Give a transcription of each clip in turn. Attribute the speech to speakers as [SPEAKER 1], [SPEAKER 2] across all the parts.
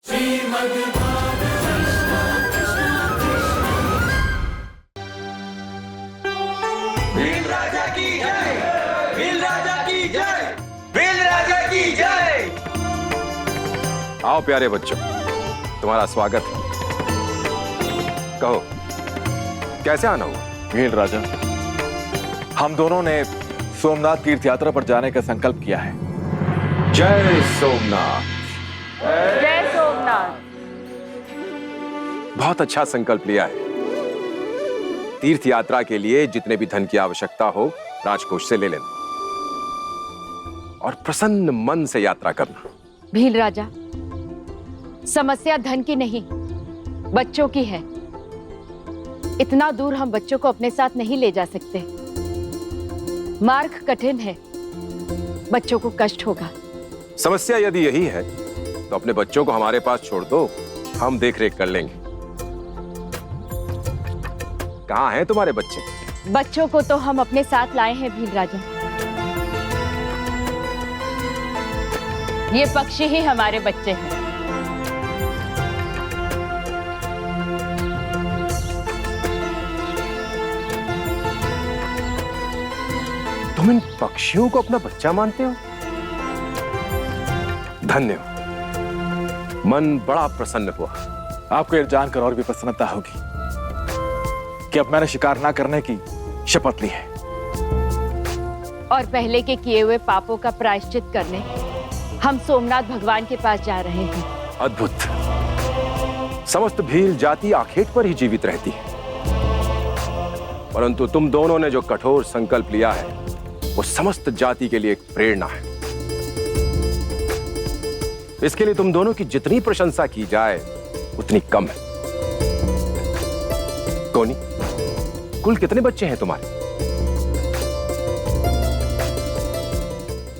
[SPEAKER 1] भील राजा की जय, भील राजा की जय, भील राजा की जय।
[SPEAKER 2] आओ प्यारे बच्चों, तुम्हारा स्वागत है। कहो, कैसे आना हुआ?
[SPEAKER 3] भील राजा, हम दोनों ने सोमनाथ तीर्थ यात्रा पर जाने का संकल्प किया है।
[SPEAKER 2] जय सोमनाथ।
[SPEAKER 4] जय सोमनाथ।
[SPEAKER 2] बहुत अच्छा संकल्प लिया है। तीर्थ यात्रा के लिए जितने भी धन की आवश्यकता हो राजकोष से ले लेना और प्रसन्न मन से यात्रा करना।
[SPEAKER 4] भील राजा, समस्या धन की नहीं, बच्चों की है। इतना दूर हम बच्चों को अपने साथ नहीं ले जा सकते। मार्ग कठिन है, बच्चों को कष्ट होगा।
[SPEAKER 2] समस्या यदि यही है तो अपने बच्चों को हमारे पास छोड़ दो, हम देख रेख कर लेंगे। कहाँ हैं तुम्हारे बच्चे?
[SPEAKER 4] बच्चों को तो हम अपने साथ लाए हैं भील राजा। ये पक्षी ही हमारे बच्चे हैं।
[SPEAKER 2] तुम इन पक्षियों को अपना बच्चा मानते हो? धन्य हो, मन बड़ा प्रसन्न हुआ।
[SPEAKER 3] आपको यह जानकर और भी प्रसन्नता होगी कि अब मैंने शिकार ना करने की शपथ ली है
[SPEAKER 4] और पहले के किए हुए पापों का प्रायश्चित करने हम सोमनाथ भगवान के पास जा रहे हैं।
[SPEAKER 2] अद्भुत। समस्त भील जाति आखेट पर ही जीवित रहती है, परंतु तुम दोनों ने जो कठोर संकल्प लिया है वो समस्त जाति के लिए एक प्रेरणा है। इसके लिए तुम दोनों की जितनी प्रशंसा की जाए उतनी कम है। कोनी, कुल कितने बच्चे हैं तुम्हारे?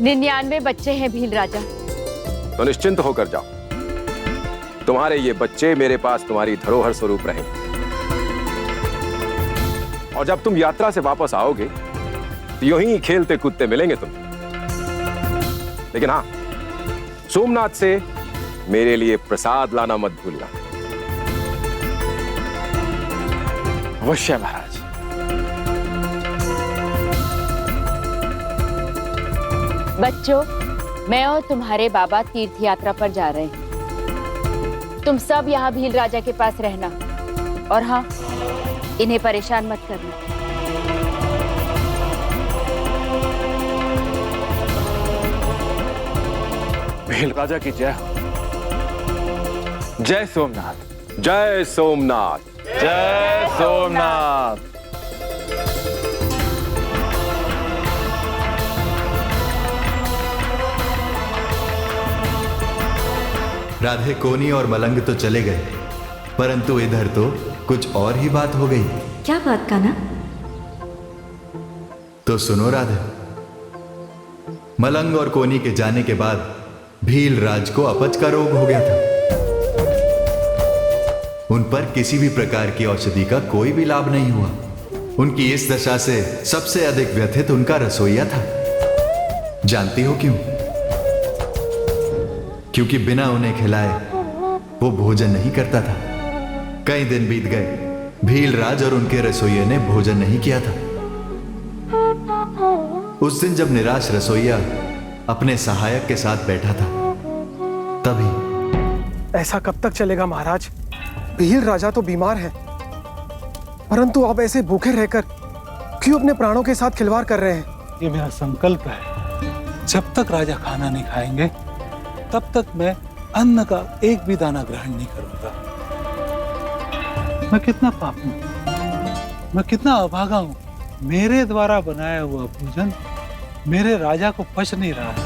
[SPEAKER 4] 99 बच्चे हैं भील राजा।
[SPEAKER 2] तो निश्चिंत होकर जाओ, तुम्हारे ये बच्चे मेरे पास तुम्हारी धरोहर स्वरूप रहेंगे। और जब तुम यात्रा से वापस आओगे तो यूं ही खेलते कूदते मिलेंगे तुम। लेकिन हाँ, सोमनाथ से मेरे लिए प्रसाद लाना मत भूलना।
[SPEAKER 3] अवश्य महाराज।
[SPEAKER 4] बच्चों, मैं और तुम्हारे बाबा तीर्थ यात्रा पर जा रहे हैं। तुम सब यहाँ भील राजा के पास रहना और हाँ, इन्हें परेशान मत करना।
[SPEAKER 3] भील राजा की जय हो। जय सोमनाथ।
[SPEAKER 2] जय सोमनाथ।
[SPEAKER 3] जय सोमनाथ।
[SPEAKER 5] राधे, कोनी और मलंग तो चले गए, परंतु इधर तो कुछ और ही बात हो गई।
[SPEAKER 6] क्या बात कान्हा?
[SPEAKER 5] तो सुनो राधे, मलंग और कोनी के जाने के बाद भील राज को अपच का रोग हो गया था। उन पर किसी भी प्रकार की औषधि का कोई भी लाभ नहीं हुआ। उनकी इस दशा से सबसे अधिक व्यथित उनका रसोइया था। जानती हो क्यों? क्योंकि बिना उन्हें खिलाए वो भोजन नहीं करता था। कई दिन बीत गए, भील राज और उनके रसोइये ने भोजन नहीं किया था। उस दिन जब निराश रसोइया अपने सहायक के साथ बैठा था, तभी
[SPEAKER 7] ऐसा कब तक चलेगा महाराज? भील राजा तो बीमार है, परंतु अब ऐसे भूखे रहकर क्यों अपने प्राणों के साथ खिलवाड़ कर रहे हैं?
[SPEAKER 8] ये मेरा संकल्प है, जब तक राजा खाना नहीं खाएंगे तब तक मैं अन्न का एक भी दाना ग्रहण नहीं करूंगा। मैं कितना पापी हूं, मैं कितना अभागा हूं। मेरे द्वारा बनाया हुआ भोजन मेरे राजा को पच नहीं रहा है।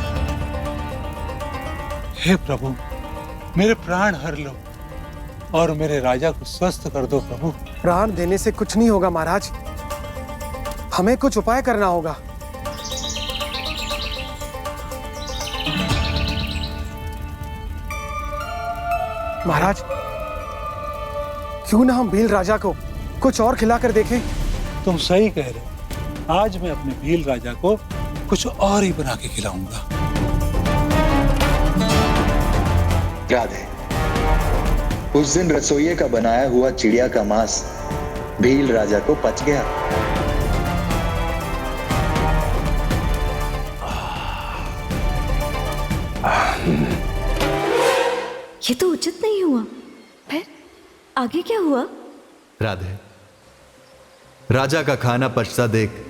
[SPEAKER 8] हे प्रभु, मेरे प्राण हर लो और मेरे राजा को स्वस्थ कर दो प्रभु।
[SPEAKER 7] प्राण देने से कुछ नहीं होगा महाराज, हमें कुछ उपाय करना होगा। महाराज, क्यों ना हम भील राजा को कुछ और खिलाकर देखें?
[SPEAKER 8] तुम सही कह रहे हो। आज मैं अपने भील राजा को कुछ और ही बना के खिलाऊंगा।
[SPEAKER 1] राधे,
[SPEAKER 5] उस दिन रसोइये का बनाया हुआ चिड़िया का मांस भील राजा को पच गया।
[SPEAKER 6] ये तो उचित नहीं हुआ। फिर आगे क्या हुआ?
[SPEAKER 5] राधे, राजा का खाना पचता देख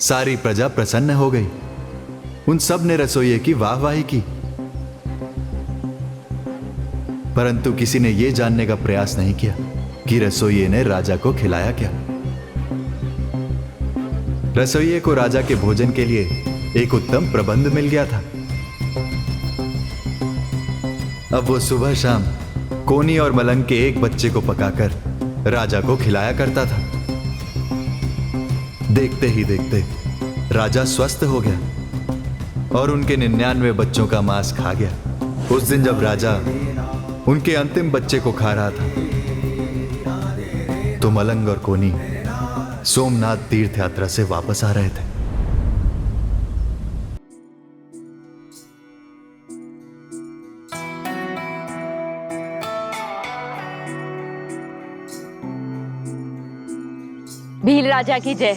[SPEAKER 5] सारी प्रजा प्रसन्न हो गई। उन सब ने रसोइये की वाहवाही की, परंतु किसी ने यह जानने का प्रयास नहीं किया कि रसोइये ने राजा को खिलाया क्या। रसोइये को राजा के भोजन के लिए एक उत्तम प्रबंध मिल गया था। अब वो सुबह शाम कोनी और मलंग के एक बच्चे को पकाकर राजा को खिलाया करता था। देखते ही देखते राजा स्वस्थ हो गया और उनके 99 बच्चों का मांस खा गया। उस दिन जब राजा उनके अंतिम बच्चे को खा रहा था तो मलंग और कोनी सोमनाथ तीर्थ यात्रा से वापस आ रहे थे।
[SPEAKER 4] भील राजा की जय।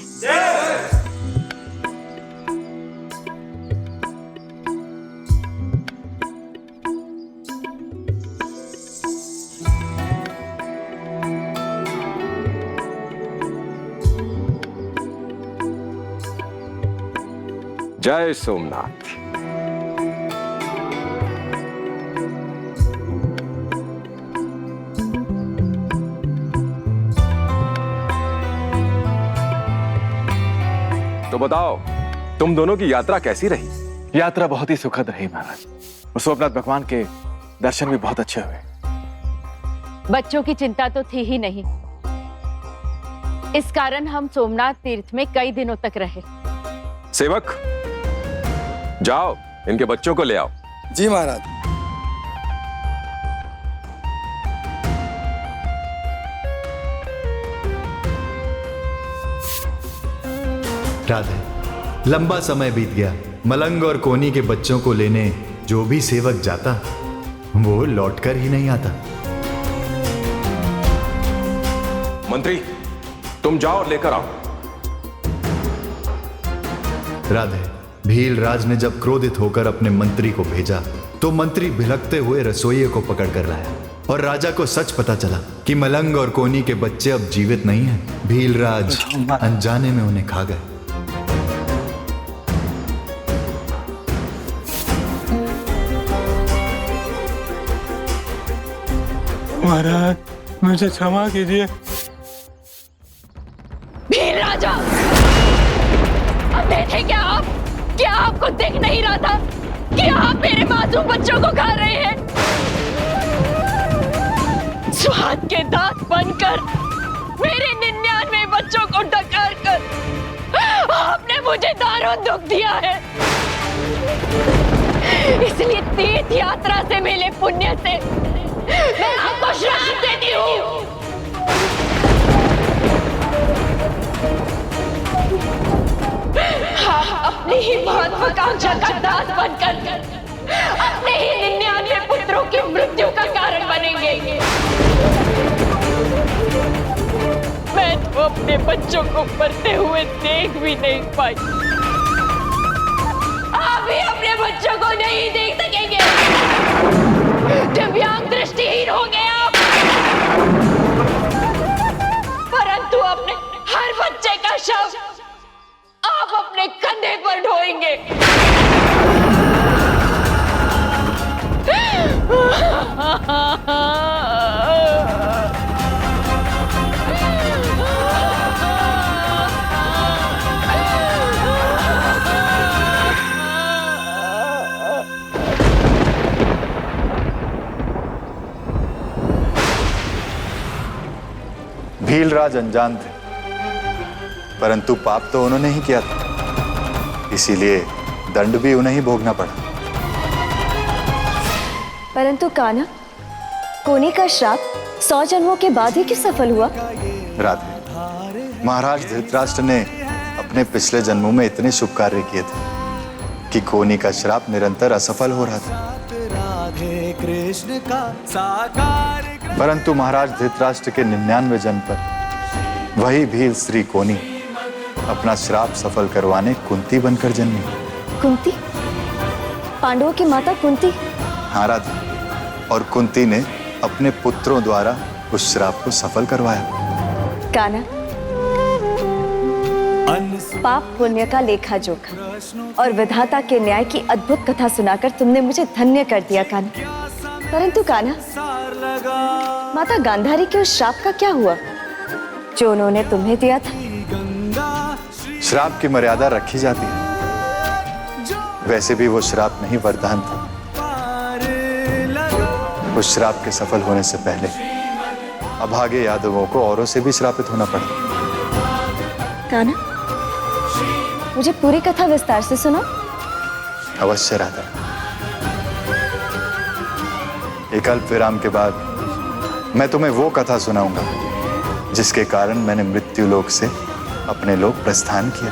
[SPEAKER 2] जय सोमनाथ। तो बताओ, तुम दोनों की यात्रा कैसी रही?
[SPEAKER 3] यात्रा बहुत ही सुखद रही महाराज। और सोमनाथ भगवान के दर्शन भी बहुत अच्छे हुए।
[SPEAKER 4] बच्चों की चिंता तो थी ही नहीं, इस कारण हम सोमनाथ तीर्थ में कई दिनों तक रहे।
[SPEAKER 2] सेवक, जाओ इनके बच्चों को ले आओ।
[SPEAKER 7] जी महाराज।
[SPEAKER 5] राधे, लंबा समय बीत गया। मलंग और कोनी के बच्चों को लेने जो भी सेवक जाता वो लौटकर ही नहीं आता।
[SPEAKER 2] मंत्री, तुम जाओ और लेकर आओ।
[SPEAKER 5] राधे, भीलराज ने जब क्रोधित होकर अपने मंत्री को भेजा तो मंत्री भिलकते हुए रसोइये को पकड़ कर लाया और राजा को सच पता चला कि मलंग और कोनी के बच्चे अब जीवित नहीं हैं। भीलराज अनजाने में उन्हें खा गए।
[SPEAKER 8] महाराज, मुझे क्षमा कीजिए।
[SPEAKER 4] भील राजा, अब देखे क्या आपको दिख नहीं रहा था कि आप मेरे मासूम बच्चों को खा रहे हैं? स्वाद के दांत बनकर मेरे 99 बच्चों को डकार कर आपने मुझे दारुण दुख दिया है। इसलिए तीर्थ यात्रा से मिले पुण्य से मैं आपको श्राप देती हूँ। अपनी ही महत्वाकांक्षा का दास बनकर अपने ही 99 पुत्रों की मृत्यु का कारण बनेंगे। मैं तो अपने बच्चों को मरते हुए देख भी नहीं पाई, आप भी अपने बच्चों को नहीं देख सकेंगे। दिव्यांग दृष्टिहीन हो गए आप, परंतु अपने हर बच्चे का शव आप अपने कंधे पर ढोएंगे।
[SPEAKER 5] भीलराज अनजान थे, परंतु पाप तो उन्होंने ही किया था, इसीलिए दंड भी उन्हें ही भोगना पड़ा।
[SPEAKER 6] परंतु कान्हा, कोनी का श्राप 100 जन्मों के बाद ही क्यों सफल हुआ?
[SPEAKER 5] राधे, महाराज धृतराष्ट्र ने अपने पिछले जन्मों में इतने शुभ कार्य किए थे कि कोनी का श्राप निरंतर असफल हो रहा था। परंतु महाराज धृतराष्ट्र के 99 जन पर वही भील श्री कोनी अपना श्राप सफल करवाने कुंती बनकर जन्मी।
[SPEAKER 6] कुंती? पांडवों की माता कुंती?
[SPEAKER 5] हाँ राधा, और कुंती ने अपने पुत्रों द्वारा उस श्राप को सफल करवाया।
[SPEAKER 6] कान्हा, पाप पुण्य का लेखा जोखा और विधाता के न्याय की अद्भुत कथा सुनाकर तुमने मुझे धन्य कर दिया कान्हा। परंतु कान्हा, माता गांधारी के उस श्राप का क्या हुआ जो उन्होंने तुम्हें दिया था?
[SPEAKER 5] श्राप की मर्यादा रखी जाती है। वैसे भी वो श्राप नहीं, वरदान था। उस श्राप के सफल होने से पहले अभागे यादवों को औरों से भी श्रापित होना पड़ा।
[SPEAKER 6] कान्हा, मुझे पूरी कथा विस्तार से सुनो।
[SPEAKER 5] अवश्य राधा। एक अल्प विराम के बाद मैं तुम्हें वो कथा सुनाऊंगा जिसके कारण मैंने मृत्यु लोक से अपने लोक प्रस्थान किया।